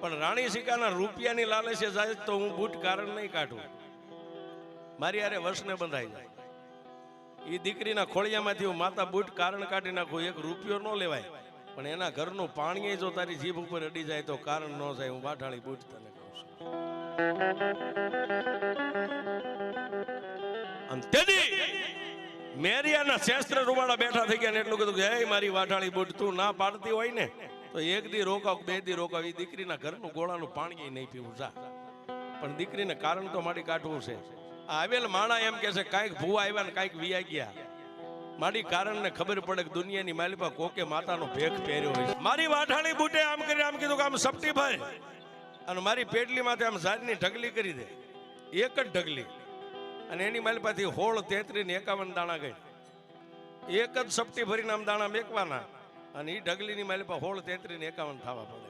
પણ રાણી સિકાના રૂપિયાની લાલચે જાય તો હું બૂટ કારણ નહીં કાઢું, મારી હારે વર્ષને બંધાઈ જાય. એ દીકરીના ખોળિયામાંથી હું માતા બૂટ કારણ કાઢી નાખું, એક રૂપિયો ન લેવાય, પણ એના ઘરનું પાણી જો તારી જીભ ઉપર અડી જાય તો કારણ ન જાય. હું વાઢાળી બૂટ તને કહું છું. મેરિયાના શસ્ત્ર રૂવાડા બેઠા થઈ ગયા ને એટલું કીધું કે હે મારી વાઢાળી બૂટ, તું ના પાડતી હોય ને તો એક દી રોકાવ, બે દી રોકાવ, એ દીકરીના ઘરનું ગોળાનું પાણી નહીં પીવું જા. પણ દીકરીને કારણ તો મારી કાઢવું છે. આવેલ માણા એમ કે છે કાંઈક ભૂવા આવ્યા ને કાંઈક વિયા ગયા. મારી કારણ ને ખબર પડે કે દુનિયાની માલિપા કોકે માતાનો ભેખ પહેર્યો હોય. મારી વાઢાળી બૂટે આમ કરી આમ કીધું કે આમ સપટી ભાઈ, અને મારી પેટલી માથે આમ ઝાડની ઢગલી કરી દે, એક જ ઢગલી, અને એની માલિપાથી 16, 33 ને 51 દાણા ગઈ. એક જ સપટી ભરીને આમ દાણા મેકવાના, અને એ ઢગલીની માલિપા 16, 33 ને 51 થવા પડે.